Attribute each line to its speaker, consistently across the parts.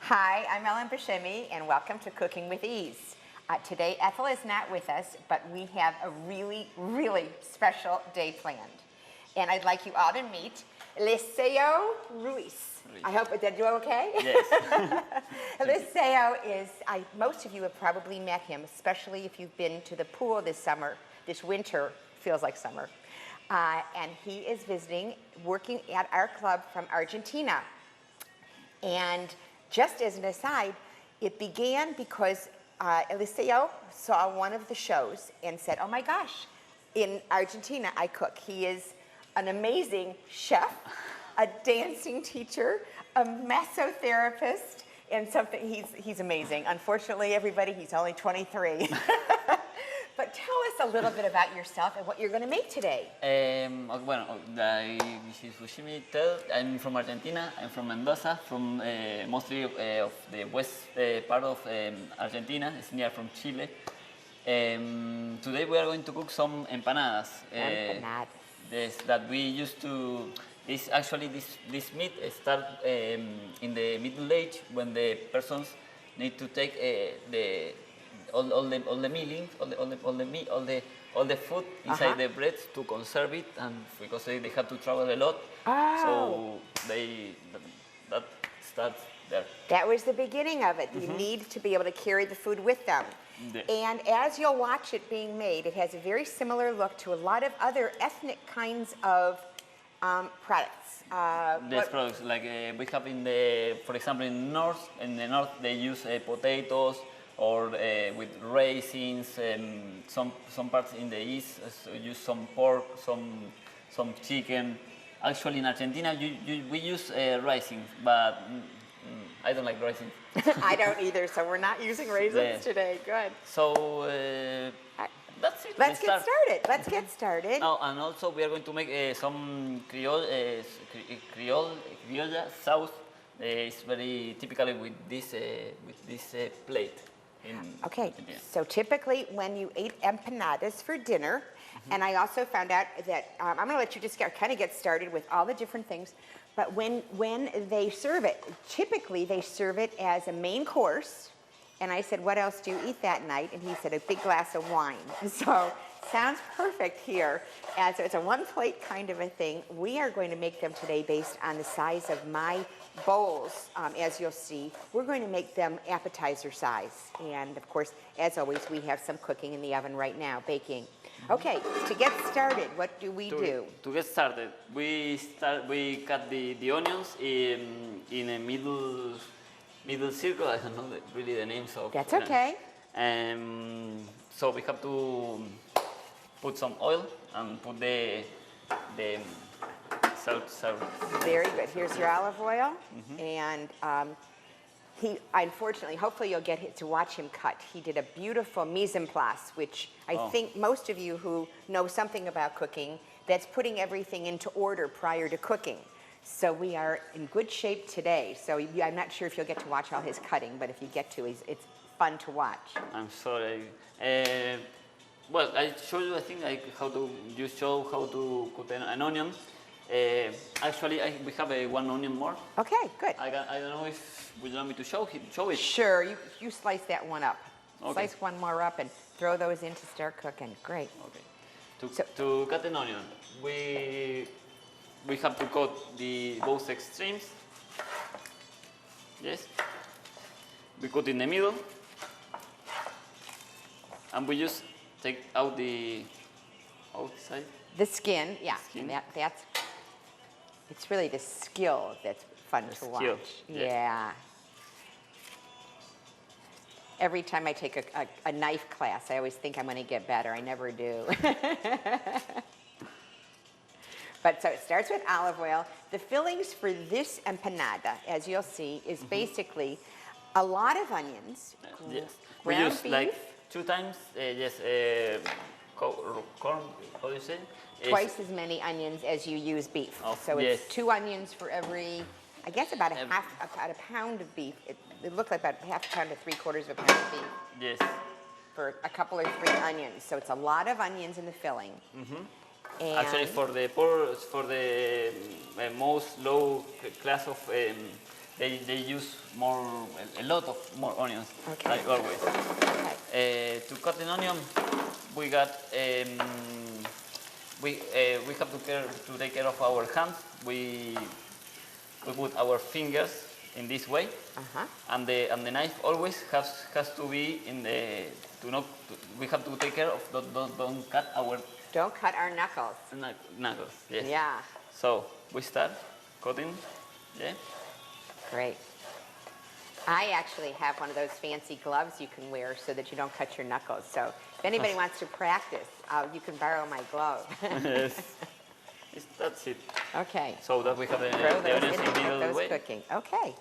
Speaker 1: Hi, I'm Ellen Buscemi, and welcome to Cooking with Ease. Today, Ethel is not with us, but we have a really, really special day planned. And I'd like you all to meet Eliseo Ruiz. I hope, did you okay?
Speaker 2: Yes.
Speaker 1: Eliseo is, most of you have probably met him, especially if you've been to the pool this summer, this winter, feels like summer. And he is visiting, working at our club from Argentina. And just as an aside, it began because Eliseo saw one of the shows and said, oh my gosh, in Argentina I cook. He is an amazing chef, a dancing teacher, a massotherapist, and something, he's amazing. Unfortunately, everybody, he's only 23. But tell us a little bit about yourself and what you're going to make today.
Speaker 2: Bueno, this is Fushimi Tel. I'm from Argentina. I'm from Mendoza, from mostly of the west part of Argentina. It's near from Chile. Today we are going to cook some empanadas.
Speaker 1: Empanadas.
Speaker 2: That we used to. This actually this meat start in the Middle Age when the persons need to take all the milling, all the food inside the bread to conserve it, and because they have to travel a lot, so that starts there.
Speaker 1: That was the beginning of it. You need to be able to carry the food with them. And as you'll watch it being made, it has a very similar look to a lot of other ethnic kinds of products.
Speaker 2: These products, like we have in the, for example, in the north they use potatoes, or with raisins, some parts in the east use some pork, some chicken. Actually, in Argentina, we use raisins, but I don't like raisins.
Speaker 1: I don't either, so we're not using raisins today. Good.
Speaker 2: So that's it.
Speaker 1: Let's get started. Let's get started.
Speaker 2: Oh, and also we are going to make some criolla sauce. It's very typically with this plate.
Speaker 1: Okay, so typically when you eat empanadas for dinner, and I also found out that, I'm going to let you just kind of get started with all the different things, but when they serve it, typically they serve it as a main course, and I said, what else do you eat that night? And he said, a big glass of wine. So sounds perfect here. And so it's a one plate kind of a thing. We are going to make them today based on the size of my bowls, as you'll see. We're going to make them appetizer size. And of course, as always, we have some cooking in the oven right now, baking. Okay, to get started, what do we do?
Speaker 2: To get started, we cut the onions in a middle circle. I don't know really the names of.
Speaker 1: That's okay.
Speaker 2: So we have to put some oil and put the salt.
Speaker 1: Very good. Here's your olive oil, and he, unfortunately, hopefully you'll get to watch him cut. He did a beautiful mise en place, which I think most of you who know something about cooking, that's putting everything into order prior to cooking. So we are in good shape today. So I'm not sure if you'll get to watch all his cutting, but if you get to, it's fun to watch.
Speaker 2: I'm sorry. Well, I showed you, I think, you show how to cut an onion. Actually, we have one onion more.
Speaker 1: Okay, good.
Speaker 2: I don't know if you want me to show it.
Speaker 1: Sure, you slice that one up.
Speaker 2: Okay.
Speaker 1: Slice one more up and throw those in to start cooking. Great.
Speaker 2: Okay. To cut an onion, we have to cut both extremes. Yes. We cut in the middle, and we just take out the outside.
Speaker 1: The skin, yeah.
Speaker 2: Skin.
Speaker 1: That's. It's really the skill that's fun to watch.
Speaker 2: Skill, yes.
Speaker 1: Yeah. Every time I take a knife class, I always think I'm going to get better. I never do. But so it starts with olive oil. The fillings for this empanada, as you'll see, is basically a lot of onions.
Speaker 2: Yes. We use beef, like 2 times. Corn. How do you say?
Speaker 1: Twice as many onions as you use beef. So it's 2 onions for every, I guess about about a pound of beef. It looked like about half a pound to 3/4 of a pound of beef.
Speaker 2: Yes.
Speaker 1: For a couple or 3 onions. So it's a lot of onions in the filling. And
Speaker 2: actually, for the most low class of they use a lot of more onions,
Speaker 1: Okay.
Speaker 2: like always.
Speaker 1: Okay.
Speaker 2: To cut an onion, we got we have to take care of our hands. We put our fingers in this way, and the knife always has to be in the we have to take care of don't cut our
Speaker 1: Don't cut our knuckles.
Speaker 2: knuckles. Yes.
Speaker 1: Yeah.
Speaker 2: So we start cutting. Yeah.
Speaker 1: Great. I actually have one of those fancy gloves you can wear so that you don't cut your knuckles. So if anybody wants to practice, you can borrow my glove.
Speaker 2: Yes. That's it.
Speaker 1: Okay.
Speaker 2: So that we have the
Speaker 1: Throw those
Speaker 2: onions
Speaker 1: in
Speaker 2: in
Speaker 1: and get
Speaker 2: middle
Speaker 1: those
Speaker 2: way.
Speaker 1: cooking. Okay.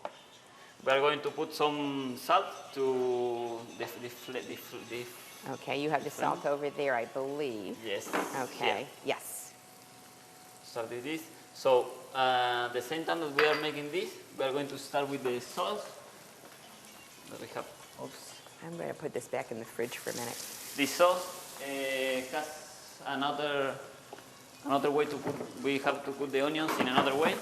Speaker 2: We are going to put some salt to the
Speaker 1: Okay, you have the salt over there, I believe.
Speaker 2: yes.
Speaker 1: Okay.
Speaker 2: Here.
Speaker 1: Yes.
Speaker 2: Start with this. So the same time that we are making this, we are going to start with the sauce that we have. Oops.
Speaker 1: I'm going to put this back in the fridge for a minute.
Speaker 2: This sauce has another way to cook. We have to cook the onions in another way.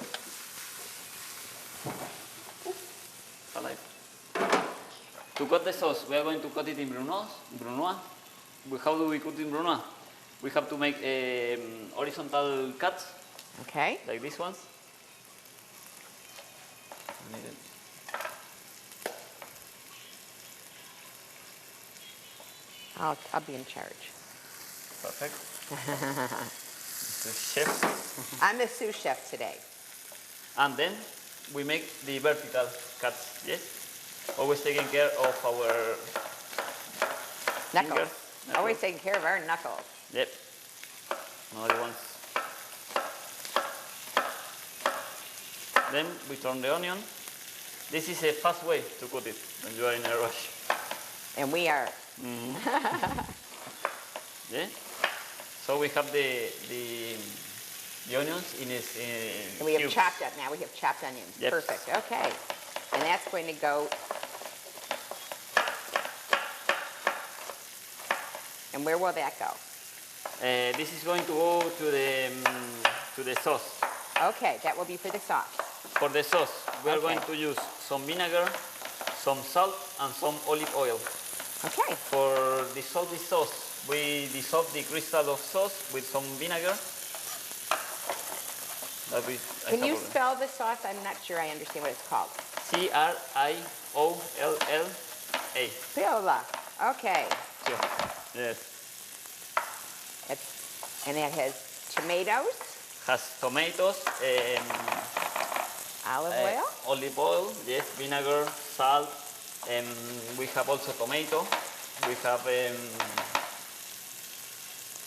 Speaker 2: Alive. To cut the sauce, we are going to cut it in brunoise. How do we cut in brunoise? We have to make horizontal cuts,
Speaker 1: Okay.
Speaker 2: like these ones.
Speaker 1: I'll be in charge.
Speaker 2: Perfect. The chef.
Speaker 1: I'm the sous chef today.
Speaker 2: And then we make the vertical cuts, yes? Always taking care of our
Speaker 1: Knuckles.
Speaker 2: fingers.
Speaker 1: Always taking care of our knuckles.
Speaker 2: Yep. Another ones. Then we turn the onion. This is a fast way to cook it when you are in a rush.
Speaker 1: And we are.
Speaker 2: Yeah. So we have the onions in its
Speaker 1: And we have
Speaker 2: cubes.
Speaker 1: chopped up now. We have chopped onions.
Speaker 2: Yep.
Speaker 1: Perfect. Okay. And that's going to go. And where will that go?
Speaker 2: This is going to go to the sauce.
Speaker 1: Okay, that will be for the sauce.
Speaker 2: For the sauce, we are
Speaker 1: Okay.
Speaker 2: going to use some vinegar, some salt, and some olive oil.
Speaker 1: Okay.
Speaker 2: For dissolve the sauce, we dissolve the crystal of sauce with some vinegar.
Speaker 1: Can you spell the sauce? I'm not sure I understand what it's called.
Speaker 2: Criolla.
Speaker 1: Criolla. Okay.
Speaker 2: Yes.
Speaker 1: And that has tomatoes,
Speaker 2: Has tomatoes,
Speaker 1: olive oil.
Speaker 2: olive oil, yes, vinegar, salt, and we have also tomato. We have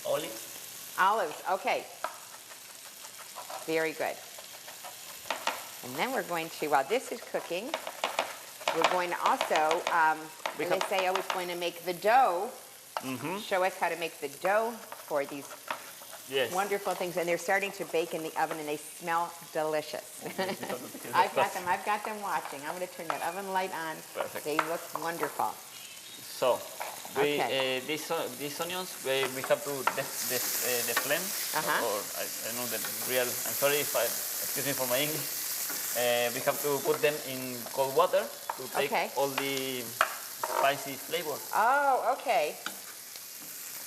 Speaker 2: olives.
Speaker 1: Olives. Okay. Very good. And then we're going to, while this is cooking, we're going to also, when they say I was going to make the dough, show us how to make the dough for these
Speaker 2: Yes.
Speaker 1: wonderful things. And they're starting to bake in the oven and they smell delicious. I've got them watching. I'm going to turn that oven light on.
Speaker 2: Perfect.
Speaker 1: They look wonderful.
Speaker 2: So,
Speaker 1: Okay.
Speaker 2: these onions, we have to the flame, or I don't know the real, I'm sorry if excuse me for my English. We have to put them in cold water to take all the spicy flavors.
Speaker 1: Oh, okay.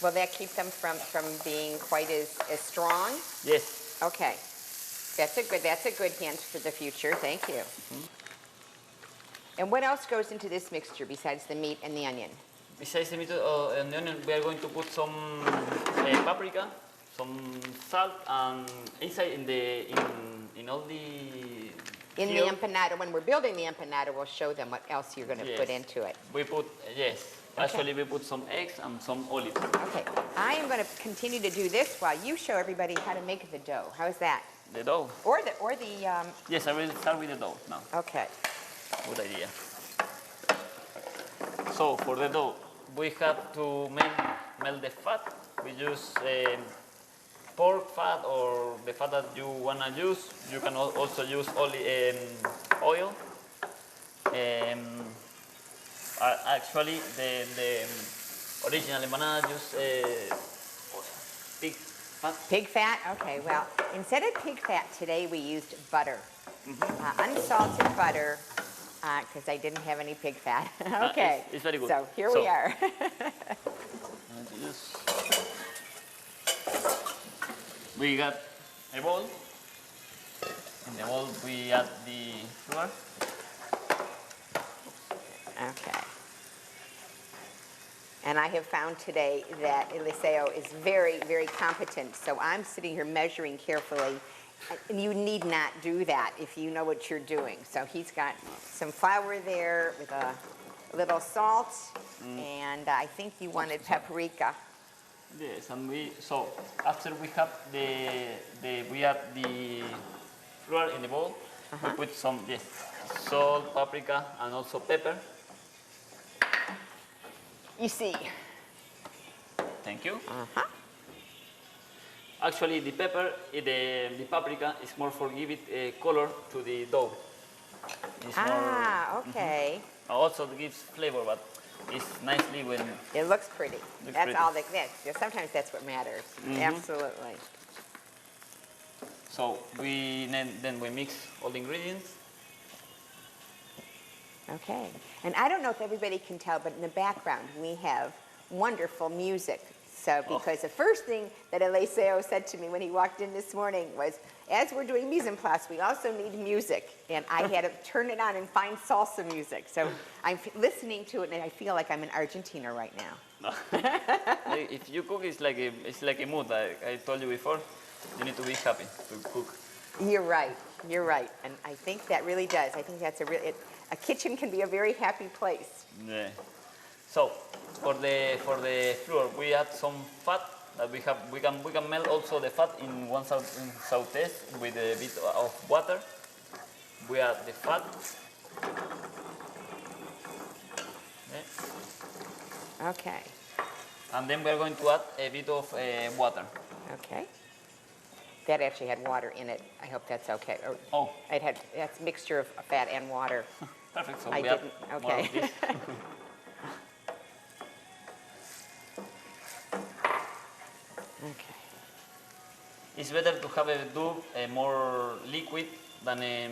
Speaker 1: Will that keep them from being quite as strong?
Speaker 2: Yes.
Speaker 1: Okay. That's a good hint for the future. Thank you. And what else goes into this mixture besides the meat and the onion?
Speaker 2: Besides the meat and the onion, we are going to put some paprika, some salt, and inside in all the
Speaker 1: In the empanada, when we're building the empanada, we'll show them what else you're going to put into it.
Speaker 2: We put actually we put some eggs and some olives.
Speaker 1: Okay. I am going to continue to do this while you show everybody how to make the dough. How's that?
Speaker 2: The dough.
Speaker 1: Or the
Speaker 2: Yes, I will start with the dough now.
Speaker 1: Okay.
Speaker 2: Good idea. So for the dough, we have to melt the fat. We use pork fat or the fat that you want to use. You can also use oil. Actually, the original empanada use pig fat.
Speaker 1: Pig fat? Okay, well, instead of pig fat today we used butter. unsalted butter, because I didn't have any pig fat. Okay.
Speaker 2: It's very good.
Speaker 1: So here we are.
Speaker 2: We got a bowl. In the bowl we add the flour.
Speaker 1: Okay. And I have found today that Eliseo is very, very competent. So I'm sitting here measuring carefully. And you need not do that if you know what you're doing. So he's got some flour there with a little salt. And I think you wanted paprika.
Speaker 2: Yes, and so after we have we add the flour in the bowl, we put some salt, paprika, and also pepper.
Speaker 1: You see.
Speaker 2: Thank you. Actually, the pepper, the paprika is more for give it color to the dough. It's
Speaker 1: Okay.
Speaker 2: Also gives flavor, but it's nicely when
Speaker 1: it looks pretty. That's
Speaker 2: pretty.
Speaker 1: all sometimes that's what matters. Absolutely.
Speaker 2: So then we mix all the ingredients.
Speaker 1: Okay. And I don't know if everybody can tell, but in the background we have wonderful music. So because the first thing that Eliseo said to me when he walked in this morning was, as we're doing mise en place, we also need music. And I had to turn it on and find salsa music. So I'm listening to it and I feel like I'm in Argentina right now.
Speaker 2: If you cook, it's like a mood. I told you before, you need to be happy to cook.
Speaker 1: You're right. You're right. And I think that really does. I think that's a kitchen can be a very happy place.
Speaker 2: Yeah. So for the flour, we add some fat that we have. We can melt also the fat in one sauté with a bit of water. We add the fat.
Speaker 1: Okay.
Speaker 2: And then we are going to add a bit of water.
Speaker 1: Okay. That actually had water in it. I hope that's okay. That's a mixture of fat and water.
Speaker 2: Perfect. So
Speaker 1: I
Speaker 2: we
Speaker 1: didn't.
Speaker 2: add
Speaker 1: Okay.
Speaker 2: more of this.
Speaker 1: Okay.
Speaker 2: It's better to have a dough more liquid than a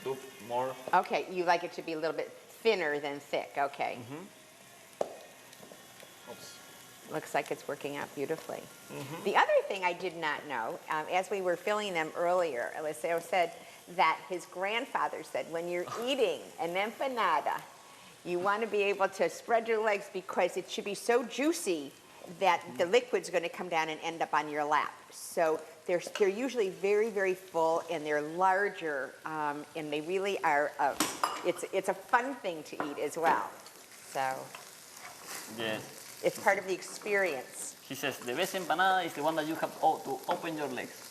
Speaker 2: dough more.
Speaker 1: Okay, you like it to be a little bit thinner than thick. Okay.
Speaker 2: Oops.
Speaker 1: Looks like it's working out beautifully. The other thing I did not know, as we were filling them earlier, Eliseo said that his grandfather said when you're eating an empanada, you want to be able to spread your legs because it should be so juicy that the liquid's going to come down and end up on your lap. So they're usually very, very full and they're larger and they really are, it's a fun thing to eat as well. So
Speaker 2: Yes.
Speaker 1: it's part of the experience.
Speaker 2: He says the best empanada is the one that you have to open your legs.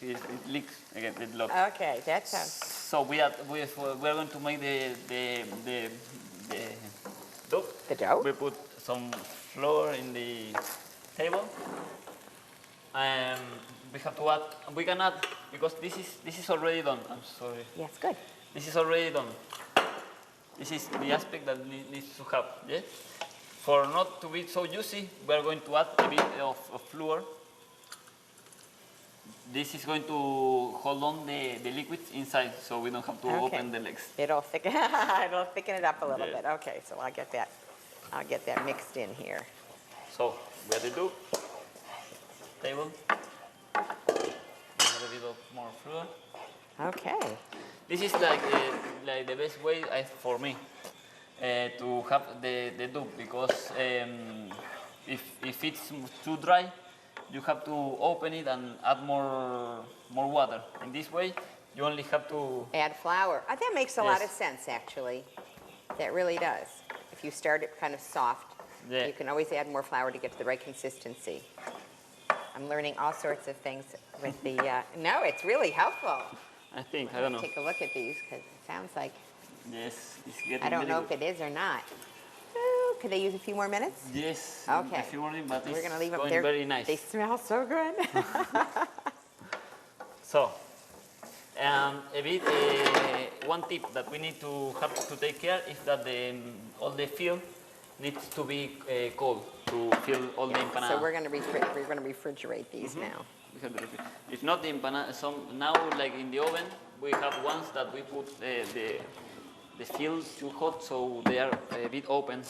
Speaker 2: It leaks again. It locks.
Speaker 1: Okay, that sounds.
Speaker 2: So we are going to make the dough.
Speaker 1: The dough?
Speaker 2: We put some flour in the table, and we have to add. We can add because this is already done. I'm sorry.
Speaker 1: Yes, good.
Speaker 2: This is already done. This is the aspect that needs to have. Yes. For not to be so juicy, we are going to add a bit of flour. This is going to hold on the liquids inside, so we don't have to open the legs.
Speaker 1: It'll thicken it up a little bit. Okay, so I'll get that mixed in here.
Speaker 2: So we add the dough, table, add a bit of more flour.
Speaker 1: Okay.
Speaker 2: This is like the best way for me to have the dough because if it's too dry, you have to open it and add more water. In this way, you only have to
Speaker 1: Add flour. That makes a lot of sense, actually. That really does. If you start it kind of soft, you can always add more flour to get to the right consistency. I'm learning all sorts of things with the. No, it's really helpful.
Speaker 2: I think, I don't know.
Speaker 1: Take a look at these because it sounds like.
Speaker 2: Yes, it's getting
Speaker 1: I don't
Speaker 2: very
Speaker 1: know
Speaker 2: good.
Speaker 1: if it is or not. Oh, could they use a few more minutes?
Speaker 2: Yes,
Speaker 1: Okay.
Speaker 2: a few more, but
Speaker 1: We're
Speaker 2: it's
Speaker 1: going to leave them
Speaker 2: going
Speaker 1: there.
Speaker 2: very nice.
Speaker 1: They smell so good.
Speaker 2: So, a bit, one tip that we need to have to take care is that all the fill needs to be cold to fill all the empanada.
Speaker 1: So we're going to refrigerate these now.
Speaker 2: We have the recipe. If not, the empanada, now like in the oven, we have ones that we put the field too hot, so they are a bit open.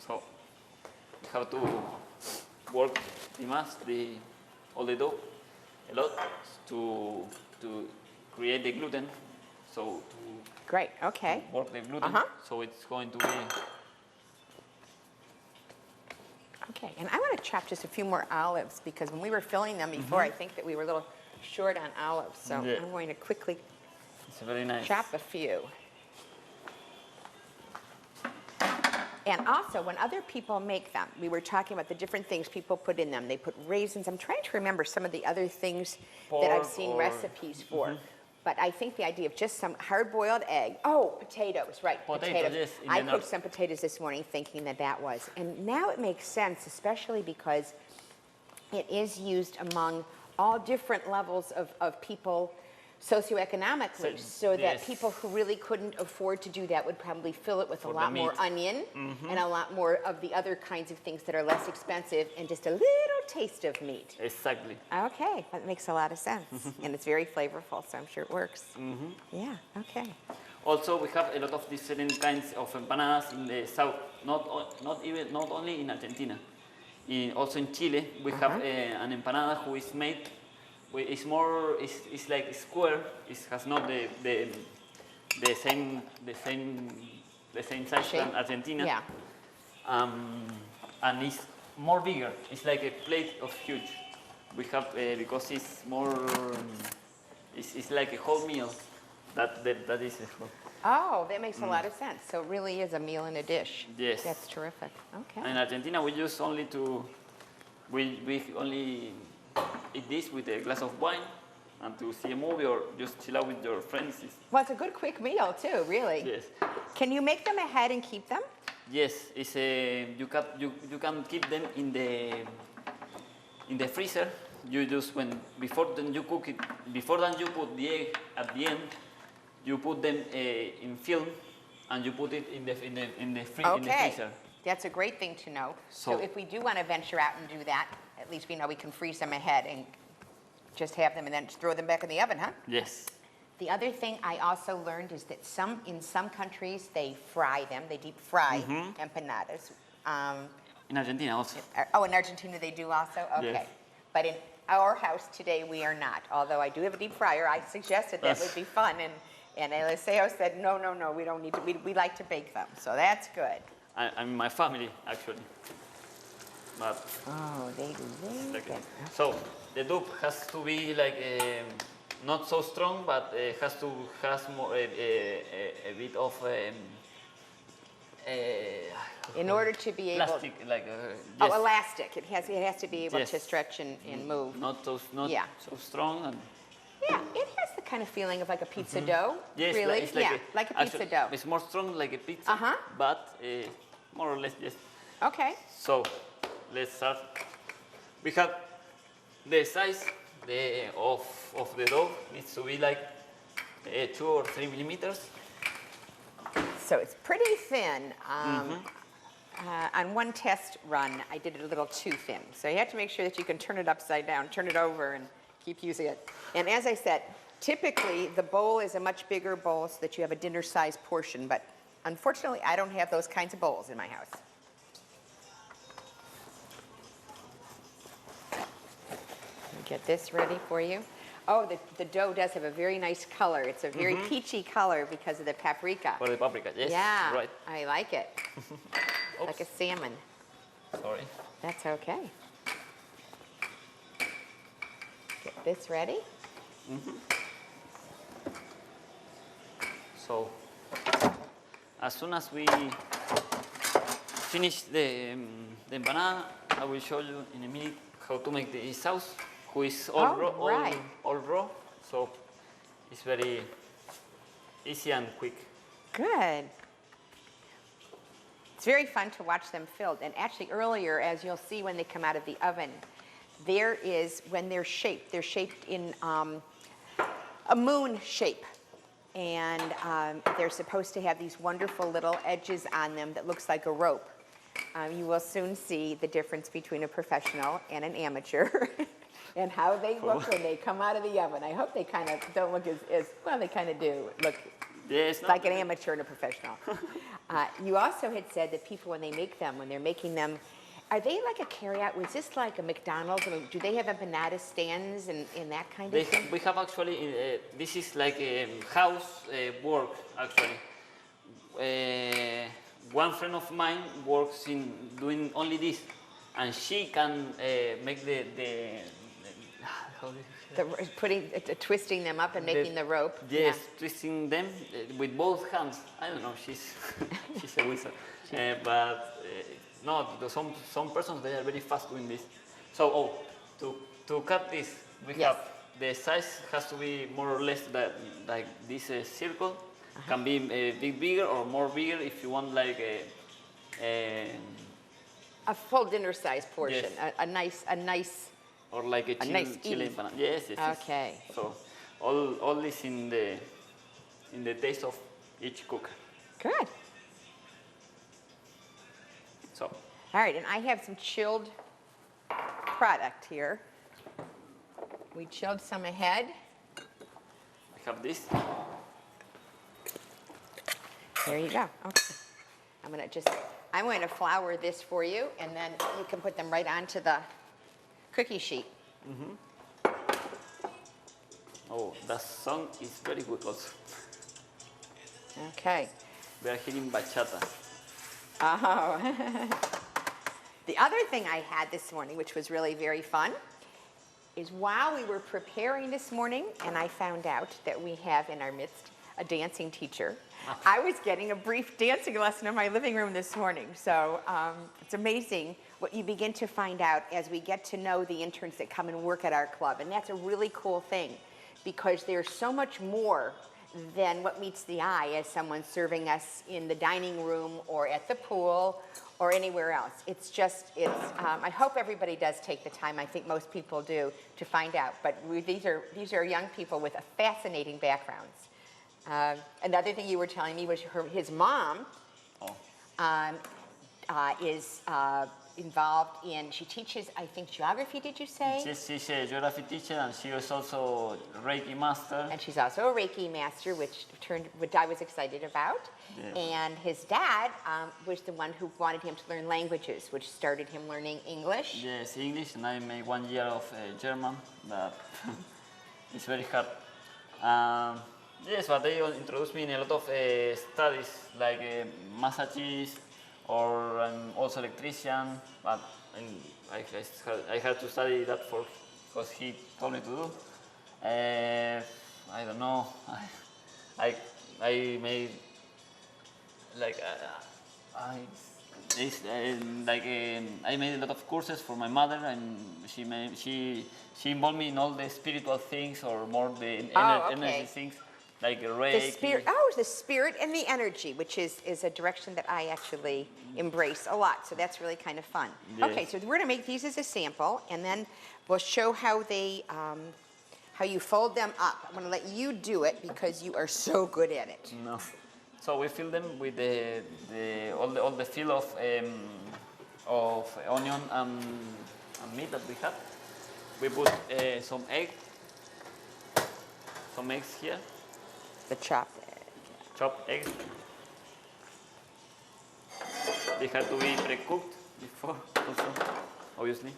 Speaker 2: So we have to work all the dough a lot to create the gluten. So
Speaker 1: Great. Okay.
Speaker 2: to work the gluten, so it's going to be.
Speaker 1: Okay, and I want to chop just a few more olives because when we were filling them before, I think that we were a little short on olives. So
Speaker 2: Yeah.
Speaker 1: I'm going to quickly
Speaker 2: It's very nice.
Speaker 1: chop a few. And also, when other people make them, we were talking about the different things people put in them. They put raisins. I'm trying to remember some of the other things that I've
Speaker 2: Pork
Speaker 1: seen
Speaker 2: or-
Speaker 1: recipes for. But I think the idea of just some hard-boiled egg. Oh, potatoes, right?
Speaker 2: Potatoes, yes, in
Speaker 1: I
Speaker 2: the
Speaker 1: cooked
Speaker 2: north.
Speaker 1: some potatoes this morning thinking that that was. And now it makes sense, especially because it is used among all different levels of people socioeconomically, so that
Speaker 2: yes.
Speaker 1: people who really couldn't afford to do that would probably fill it with a
Speaker 2: For the
Speaker 1: lot more
Speaker 2: meat.
Speaker 1: onion and a lot more of the other kinds of things that are less expensive and just a little taste of meat.
Speaker 2: Exactly.
Speaker 1: Okay, that makes a lot of sense. And it's very flavorful, so I'm sure it works. Yeah, okay.
Speaker 2: Also, we have a lot of different kinds of empanadas in the south. Not only in Argentina. Also in Chile, we have an empanada who is made. It's like square. It has not the same size
Speaker 1: Shape?
Speaker 2: than Argentina.
Speaker 1: Yeah.
Speaker 2: And it's more bigger. It's like a plate of huge. We have because it's more. It's like a whole meal. That is a whole.
Speaker 1: Oh, that makes a lot of sense. So it really is a meal in a dish.
Speaker 2: Yes.
Speaker 1: That's terrific. Okay.
Speaker 2: In Argentina, we only eat this with a glass of wine and to see a movie or just chill out with your friends.
Speaker 1: Well, it's a good quick meal too, really.
Speaker 2: Yes.
Speaker 1: Can you make them ahead and keep them?
Speaker 2: Yes, you can keep them in the freezer. You just before then you cook it. Before then you put the egg at the end. You put them in film, and you put it in the freezer.
Speaker 1: That's a great thing to know. So
Speaker 2: So-
Speaker 1: if we do want to venture out and do that, at least we know we can freeze them ahead and just have them and then just throw them back in the oven, huh?
Speaker 2: Yes.
Speaker 1: The other thing I also learned is that in some countries they fry them. They deep fry empanadas.
Speaker 2: In Argentina also.
Speaker 1: Oh, in Argentina they do also? Okay.
Speaker 2: Yes.
Speaker 1: But in our house today we are not. Although I do have a deep fryer, I suggested that
Speaker 2: Yes.
Speaker 1: would be fun. And Eliseo said, no, we don't need to. We like to bake them. So that's good.
Speaker 2: I'm my family actually. But
Speaker 1: Oh, they do
Speaker 2: like,
Speaker 1: that.
Speaker 2: so the dough has to be like not so strong, but has more a bit of
Speaker 1: In order to be able...
Speaker 2: plastic, like
Speaker 1: Oh,
Speaker 2: yes.
Speaker 1: elastic. It has to be able
Speaker 2: Yes.
Speaker 1: to stretch and move.
Speaker 2: Not so
Speaker 1: Yeah.
Speaker 2: strong and
Speaker 1: Yeah, it has the kind of feeling of like a pizza dough.
Speaker 2: yes,
Speaker 1: Really?
Speaker 2: it's like
Speaker 1: yeah, like a pizza
Speaker 2: actually,
Speaker 1: dough.
Speaker 2: It's more strong like a pizza,
Speaker 1: Uh-huh.
Speaker 2: but more or less yes.
Speaker 1: Okay.
Speaker 2: So let's start. We have the size of the dough needs to be like 2 or 3 millimeters.
Speaker 1: So it's pretty thin. On one test run, I did it a little too thin. So you have to make sure that you can turn it upside down, turn it over, and keep using it. And as I said, typically the bowl is a much bigger bowl so that you have a dinner-sized portion. But unfortunately, I don't have those kinds of bowls in my house. Let me get this ready for you. Oh, the dough does have a very nice color. It's a very peachy color because of the paprika.
Speaker 2: For the paprika, yes,
Speaker 1: Yeah,
Speaker 2: right.
Speaker 1: I like it.
Speaker 2: Oops,
Speaker 1: Like a salmon.
Speaker 2: sorry.
Speaker 1: That's okay. Get this ready.
Speaker 2: So as soon as we finish the empanada, I will show you in a minute how to make the sauce, who is all
Speaker 1: Oh,
Speaker 2: raw,
Speaker 1: right.
Speaker 2: all raw. So it's very easy and quick.
Speaker 1: Good. It's very fun to watch them filled. And actually earlier, as you'll see when they come out of the oven, when they're shaped in a moon shape. And they're supposed to have these wonderful little edges on them that looks like a rope. You will soon see the difference between a professional and an amateur and how they look when they come out of the oven. I hope they kind of don't look as well, they kind of do look
Speaker 2: Yes,
Speaker 1: like an amateur and a professional. You also had said that people, when they make them, when they're making them, are they like a carryout? Was this like a McDonald's? I mean, do they have empanada stands and that kind of thing?
Speaker 2: We have actually, this is like a house work actually. One friend of mine works in doing only this, and she can make how do you say?
Speaker 1: Twisting them up and making the rope.
Speaker 2: Yes, twisting them with both hands. I don't know, she's she's a wizard. But no, some persons, they are very fast doing this. So, to cut this, we
Speaker 1: Yes.
Speaker 2: have the size has to be more or less like this circle. Can be a bit bigger or more bigger if you want like
Speaker 1: A full dinner size portion.
Speaker 2: Yes.
Speaker 1: A nice.
Speaker 2: or like a
Speaker 1: nice
Speaker 2: chile
Speaker 1: ease.
Speaker 2: empanada. Yes, yes, yes.
Speaker 1: Okay.
Speaker 2: So all this in the taste of each cook.
Speaker 1: Good.
Speaker 2: So
Speaker 1: All right, and I have some chilled product here. We chilled some ahead.
Speaker 2: we have this.
Speaker 1: There you go. Okay. I'm going to flour this for you, and then you can put them right onto the cookie sheet.
Speaker 2: Oh, that song is very good also.
Speaker 1: Okay.
Speaker 2: We are hearing bachata.
Speaker 1: Oh. The other thing I had this morning, which was really very fun, is while we were preparing this morning, and I found out that we have in our midst a dancing teacher. I was getting a brief dancing lesson in my living room this morning. So it's amazing what you begin to find out as we get to know the interns that come and work at our club. And that's a really cool thing, because there's so much more than what meets the eye as someone serving us in the dining room or at the pool or anywhere else. I hope everybody does take the time, I think most people do, to find out. But these are young people with fascinating backgrounds. Another thing you were telling me was his mom is involved in, she teaches, I think, geography, did you say?
Speaker 2: She's a geography teacher, and she is also Reiki master.
Speaker 1: And she's also a Reiki master, which I was excited about.
Speaker 2: Yeah.
Speaker 1: And his dad was the one who wanted him to learn languages, which started him learning English.
Speaker 2: Yes, English, and I made 1 year of German, but it's very hard. Yes, but they introduced me in a lot of studies, like massages, or I'm also electrician, but I had to study that because he told me to do. I don't know. I made like I made a lot of courses for my mother, and she involved me in all the spiritual things, or more the energy things. Like a Reiki.
Speaker 1: The spirit and the energy, which is a direction that I actually embrace a lot. So that's really kind of fun.
Speaker 2: Yes.
Speaker 1: Okay, so we're going to make these as a sample, and then we'll show how how you fold them up. I'm going to let you do it because you are so good at it.
Speaker 2: No. So we fill them with all the fill of onion and meat that we have. We put some eggs here.
Speaker 1: The chopped egg.
Speaker 2: Chopped eggs. They have to be pre-cooked before, also, obviously.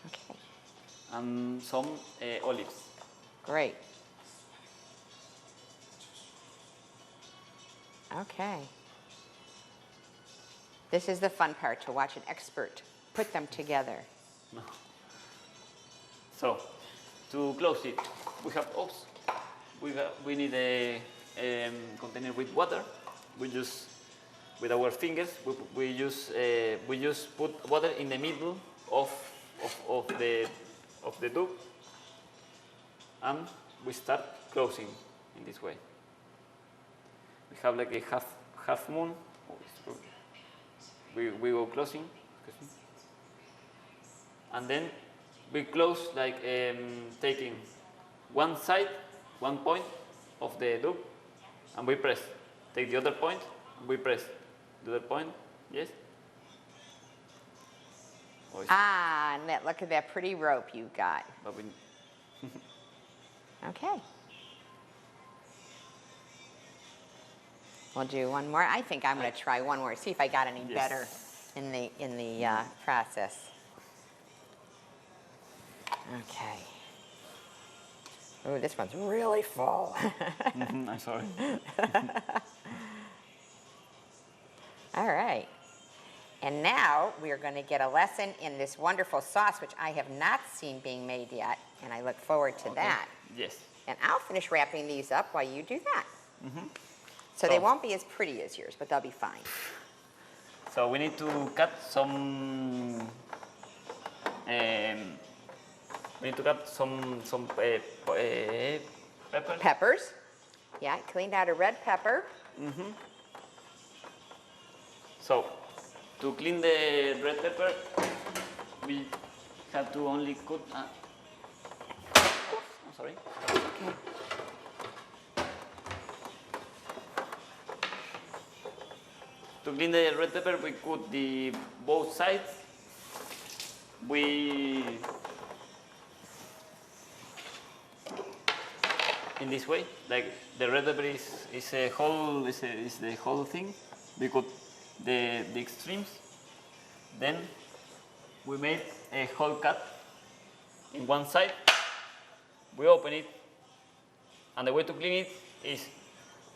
Speaker 1: Okay.
Speaker 2: And some olives.
Speaker 1: Great. Okay. This is the fun part, to watch an expert put them together.
Speaker 2: No. So, to close it, we have oats. We need a container with water. We just, with our fingers, we just put water in the middle of the dough, and we start closing in this way. We have like a half moon. We go closing, and then we close like taking one side, one point of the dough, and we press. take the other point, we press the other point, yes.
Speaker 1: Ah, and look at that pretty rope you got.
Speaker 2: But we,
Speaker 1: Okay. We'll do one more. I think I'm going to try one more, see if I got any
Speaker 2: Yes.
Speaker 1: better in the process. Okay. Oh, this one's really full.
Speaker 2: I'm sorry.
Speaker 1: All right. And now we're going to get a lesson in this wonderful sauce, which I have not seen being made yet, and I look forward to that.
Speaker 2: Yes.
Speaker 1: And I'll finish wrapping these up while you do that. So they won't be as pretty as yours, but they'll be fine.
Speaker 2: So we need to cut some. We need to cut some pepper.
Speaker 1: Peppers. Yeah, I cleaned out a red pepper.
Speaker 2: So to clean the red pepper, we have to only cut. I'm sorry.
Speaker 1: Okay.
Speaker 2: To clean the red pepper, we cut the both sides. We in this way, like the red pepper is a whole is the whole thing. We cut the extremes. Then we made a whole cut in one side. We open it, and the way to clean it is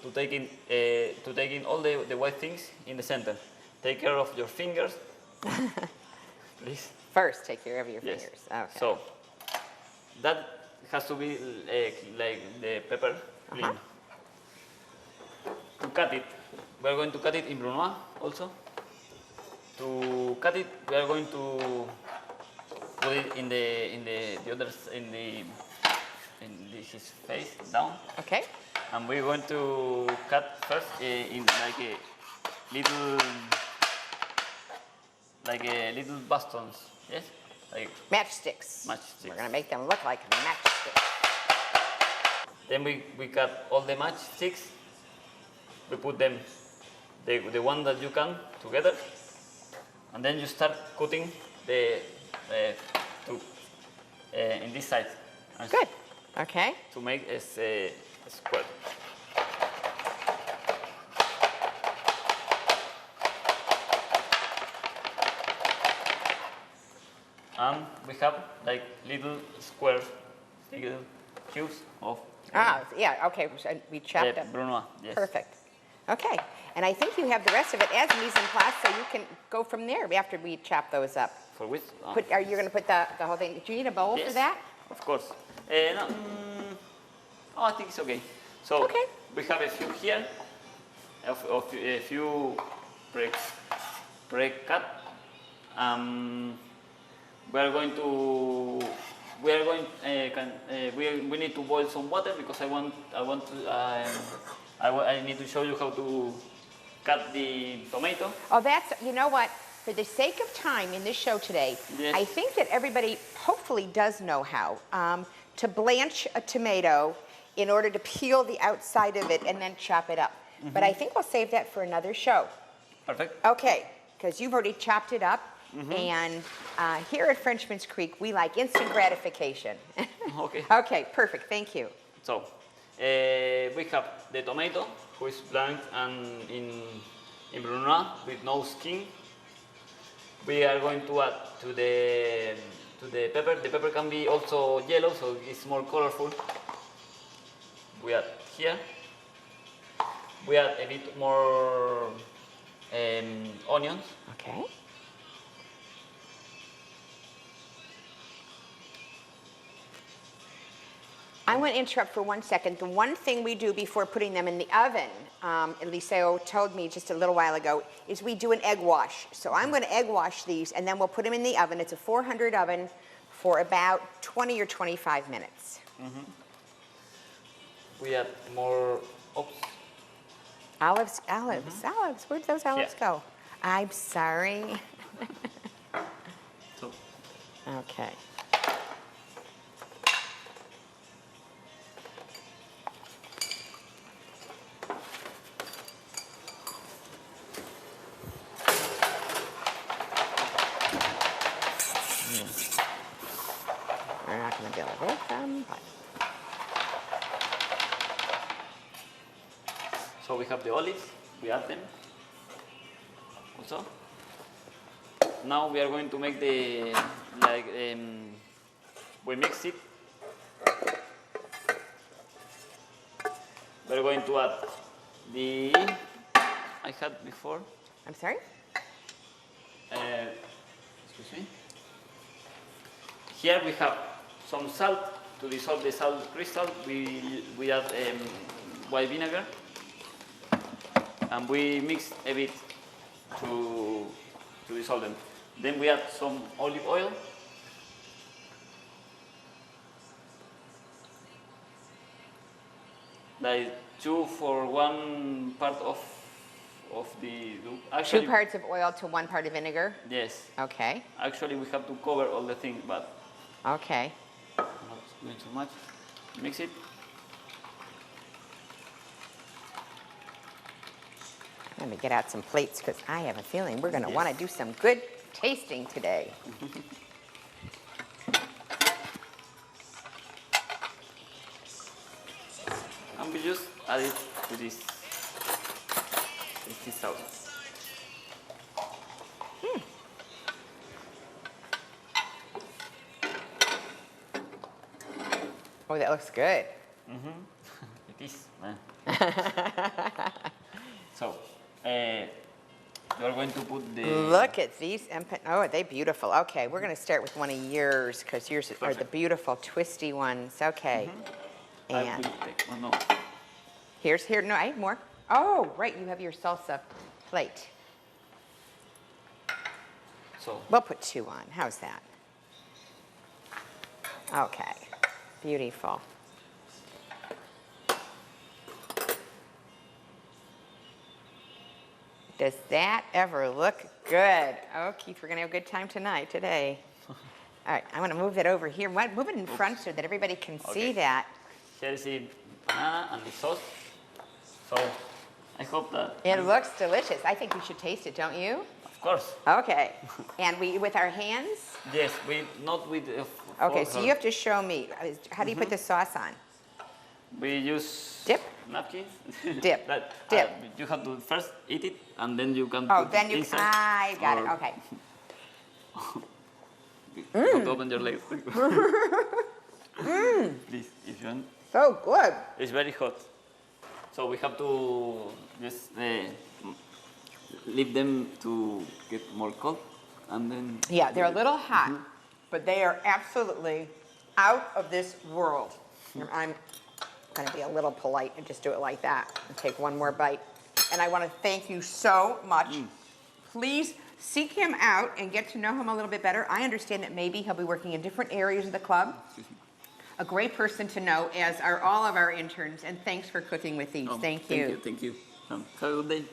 Speaker 2: to take in all the white things in the center. Take care of your fingers, please.
Speaker 1: First, take care of your
Speaker 2: Yes.
Speaker 1: fingers. Okay.
Speaker 2: So that has to be like the pepper clean. To cut it, we are going to cut it in brunoise also. To cut it, we are going to put it in the other his face down,
Speaker 1: Okay.
Speaker 2: and we're going to cut first in like a little bastons, yes, like
Speaker 1: Matchsticks.
Speaker 2: matchsticks.
Speaker 1: We're going to make them look like matchsticks.
Speaker 2: Then we cut all the matchsticks. We put them, the one that you can, together, and then you start cutting the in this side. And
Speaker 1: Good. Okay.
Speaker 2: To make a square. And we have like little squares, little cubes of
Speaker 1: Yeah, okay. So we chopped up.
Speaker 2: brunoise. Yes.
Speaker 1: Perfect. Okay. And I think you have the rest of it as mise en place, so you can go from there after we chop those up.
Speaker 2: For which?
Speaker 1: Are you going to put the whole thing? Do you need a bowl
Speaker 2: Yes,
Speaker 1: for that?
Speaker 2: of course. No, I think it's okay. So
Speaker 1: Okay.
Speaker 2: we have a few here, a few pre-cut. We need to boil some water because I need to show you how to cut the tomato.
Speaker 1: Oh, you know what? For the sake of time in this show today,
Speaker 2: Yes.
Speaker 1: I think that everybody hopefully does know how to blanch a tomato in order to peel the outside of it and then chop it up. But I think we'll save that for another show.
Speaker 2: Perfect.
Speaker 1: Okay, because you've already chopped it up. And here at Frenchman's Creek, we like instant gratification.
Speaker 2: Okay.
Speaker 1: Okay, perfect. Thank you.
Speaker 2: So we have the tomato, who is blank and in brunoise with no skin. We are going to add to the pepper. The pepper can be also yellow, so it's more colorful. We add here. We add a bit more onions.
Speaker 1: Okay. I want to interrupt for 1 second. The one thing we do before putting them in the oven, Eliseo told me just a little while ago, is we do an egg wash. So I'm going to egg wash these, and then we'll put them in the oven. It's a 400 oven for about 20 or 25 minutes.
Speaker 2: We add more
Speaker 1: Olives. Where'd those olives
Speaker 2: Yeah.
Speaker 1: go? I'm sorry.
Speaker 2: So
Speaker 1: Okay.
Speaker 2: So we have the olives, we add them also. Now we are going to make the, we mix it. We're going to add the, I had before.
Speaker 1: I'm sorry?
Speaker 2: Excuse me. Here we have some salt. To dissolve the salt crystal, we add white vinegar, and we mix a bit to dissolve them. Then we add some olive oil. That is 2 for 1 part of the dough. Actually,
Speaker 1: 2 parts of oil to 1 part of vinegar?
Speaker 2: yes.
Speaker 1: Okay.
Speaker 2: Actually, we have to cover all the things, but
Speaker 1: Okay.
Speaker 2: not doing too much. Mix it.
Speaker 1: Let me get out some plates because I have a feeling we're going to want to do some good tasting today.
Speaker 2: And we just add it to this sauce.
Speaker 1: Oh, that looks good.
Speaker 2: It is. So, you are going to put the...
Speaker 1: Look at these. Oh, are they beautiful? Okay, we're going to start with one of yours because yours are the
Speaker 2: Perfect.
Speaker 1: beautiful twisty ones. Okay.
Speaker 2: I
Speaker 1: And
Speaker 2: will take one. No.
Speaker 1: here. No, I have more. Oh, right. You have your salsa plate.
Speaker 2: So,
Speaker 1: We'll put 2 on. How's that? Okay. Beautiful. Does that ever look good? Oh, Keith, we're going to have a good time today. All right, I'm going to move that over here. Move it in front so that everybody can see
Speaker 2: Okay.
Speaker 1: that.
Speaker 2: here is the banana and the sauce. So, I hope that...
Speaker 1: It looks delicious. I think we should taste it, don't you?
Speaker 2: Of course.
Speaker 1: Okay. And we with our hands?
Speaker 2: Yes, not with...
Speaker 1: Okay, so you have to show me. How do you put the sauce on?
Speaker 2: We use...
Speaker 1: Dip?
Speaker 2: Napkins.
Speaker 1: Dip.
Speaker 2: Dip. You have to first eat it, and then you can
Speaker 1: Oh,
Speaker 2: put
Speaker 1: then
Speaker 2: it
Speaker 1: you...
Speaker 2: inside.
Speaker 1: I got it.
Speaker 2: or-
Speaker 1: Okay.
Speaker 2: You have to open your legs. Please, if you want.
Speaker 1: So good.
Speaker 2: It's very hot. So we have to just leave them to get more cold, and then...
Speaker 1: Yeah, they're a little hot, but they are absolutely out of this world. I'm going to be a little polite and just do it like that and take one more bite. And I want to thank you so much. Please seek him out and get to know him a little bit better. I understand that maybe he'll be working in different areas of the club. A great person to know, as are all of our interns. And thanks for cooking with these. Thank you.
Speaker 2: Thank you. Have a good day.